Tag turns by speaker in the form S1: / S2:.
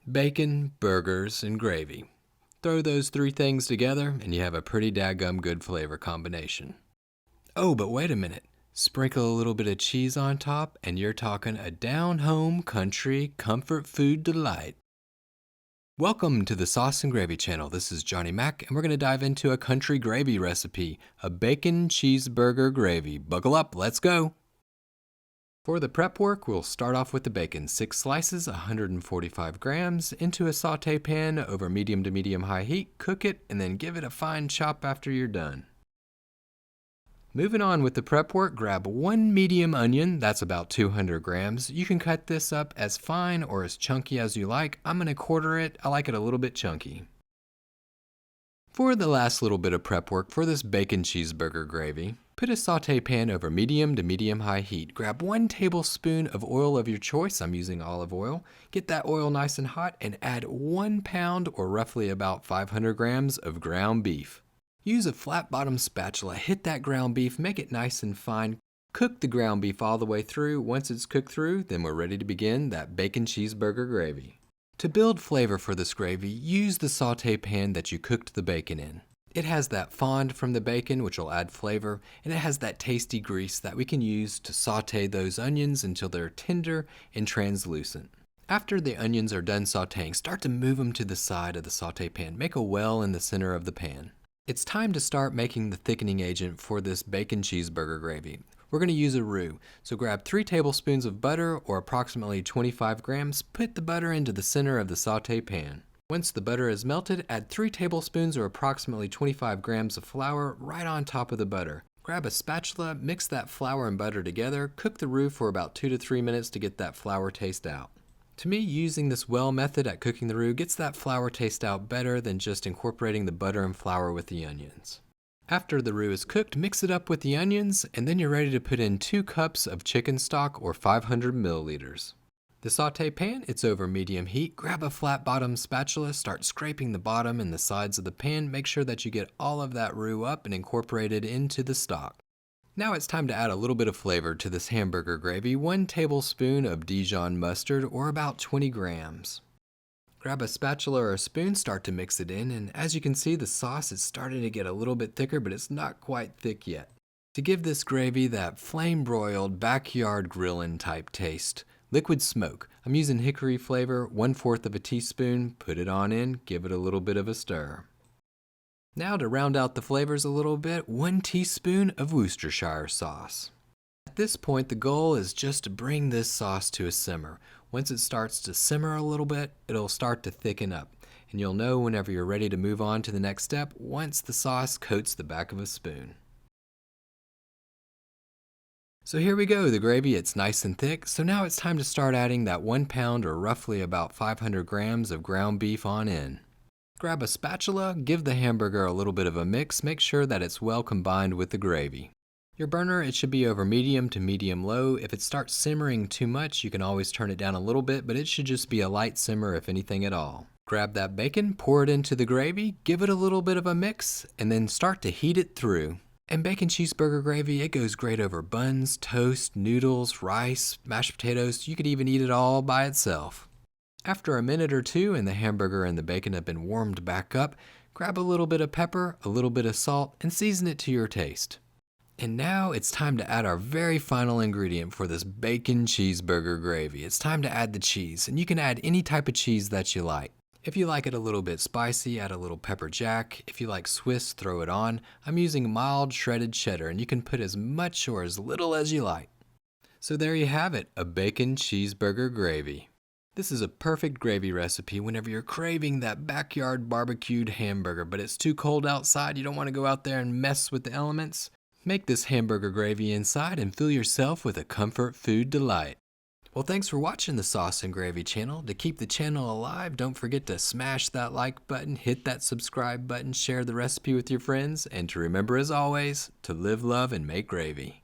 S1: Bacon, burgers, and gravy. Throw those three things together and you have a pretty daggum good flavor combination. Oh, but wait a minute. Sprinkle a little bit of cheese on top and you're talking a down-home country comfort food delight. Welcome to the Sauce and Gravy channel. This is Johnny Mac and we're going to dive into a country gravy recipe, a bacon cheeseburger gravy. Buckle up, let's go! For the prep work, we'll start off with the bacon, 6 slices, 145 grams, into a saute pan over medium to medium-high heat, cook it, and then give it a fine chop after you're done. Moving on with the prep work, grab 1 medium onion, that's about 200 grams. You can cut this up as fine or as chunky as you like. I'm going to quarter it, I like it a little bit chunky. For the last little bit of prep work for this bacon cheeseburger gravy, put a saute pan over medium to medium-high heat. Grab 1 tablespoon of oil of your choice. I'm using olive oil. Get that oil nice and hot and add 1 pound or roughly about 500 grams of ground beef. Use a flat bottom spatula, hit that ground beef, make it nice and fine. Cook the ground beef all the way through. Once it's cooked through, then we're ready to begin that bacon cheeseburger gravy. To build flavor for this gravy, use the saute pan that you cooked the bacon in. It has that fond from the bacon, which will add flavor, and it has that tasty grease that we can use to saute those onions until they're tender and translucent. After the onions are done sauteing, start to move them to the side of the saute pan. Make a well in the center of the pan. It's time to start making the thickening agent for this bacon cheeseburger gravy. We're going to use a roux, so grab 3 tablespoons of butter or approximately 25 grams, put the butter into the center of the saute pan. Once the butter is melted, add 3 tablespoons or approximately 25 grams of flour right on top of the butter. Grab a spatula, mix that flour and butter together, cook the roux for about 2 to 3 minutes to get that flour taste out. To me, using this well method at cooking the roux gets that flour taste out better than just incorporating the butter and flour with the onions. After the roux is cooked, mix it up with the onions, and then you're ready to put in 2 cups of chicken stock or 500 milliliters. The saute pan, it's over medium heat. Grab a flat bottom spatula, start scraping the bottom and the sides of the pan. Make sure that you get all of that roux up and incorporate it into the stock. Now it's time to add a little bit of flavor to this hamburger gravy. 1 tablespoon of Dijon mustard or about 20 grams. Grab a spatula or a spoon, start to mix it in, and as you can see, the sauce is starting to get a little bit thicker, but it's not quite thick yet. To give this gravy that flame-broiled, backyard grillin' type taste, liquid smoke. I'm using hickory flavor, 1/4 of a teaspoon, put it on in, give it a little bit of a stir. Now to round out the flavors a little bit, 1 teaspoon of Worcestershire sauce. At this point, the goal is just to bring this sauce to a simmer. Once it starts to simmer a little bit, it'll start to thicken up. And you'll know whenever you're ready to move on to the next step once the sauce coats the back of a spoon. So here we go, the gravy, it's nice and thick. So now it's time to start adding that 1 pound or roughly about 500 grams of ground beef on in. Grab a spatula, give the hamburger a little bit of a mix, make sure that it's well combined with the gravy. Your burner, it should be over medium to medium low. If it starts simmering too much, you can always turn it down a little bit, but it should just be a light simmer if anything at all. Grab that bacon, pour it into the gravy, give it a little bit of a mix, and then start to heat it through. And bacon cheeseburger gravy, it goes great over buns, toast, noodles, rice, mashed potatoes. You could even eat it all by itself. After a minute or two and the hamburger and the bacon have been warmed back up, grab a little bit of pepper, a little bit of salt, and season it to your taste. And now it's time to add our very final ingredient for this bacon cheeseburger gravy. It's time to add the cheese, and you can add any type of cheese that you like. If you like it a little bit spicy, add a little pepper jack. If you like Swiss, throw it on. I'm using mild shredded cheddar, and you can put as much or as little as you like. So there you have it, a bacon cheeseburger gravy. This is a perfect gravy recipe whenever you're craving that backyard barbecued hamburger, but it's too cold outside, you don't want to go out there and mess with the elements. Make this hamburger gravy inside and fill yourself with a comfort food delight. Well, thanks for watching the Sauce and Gravy channel. To keep the channel alive, don't forget to smash that like button, hit that subscribe button, share the recipe with your friends, and to remember as always, to live, love, and make gravy.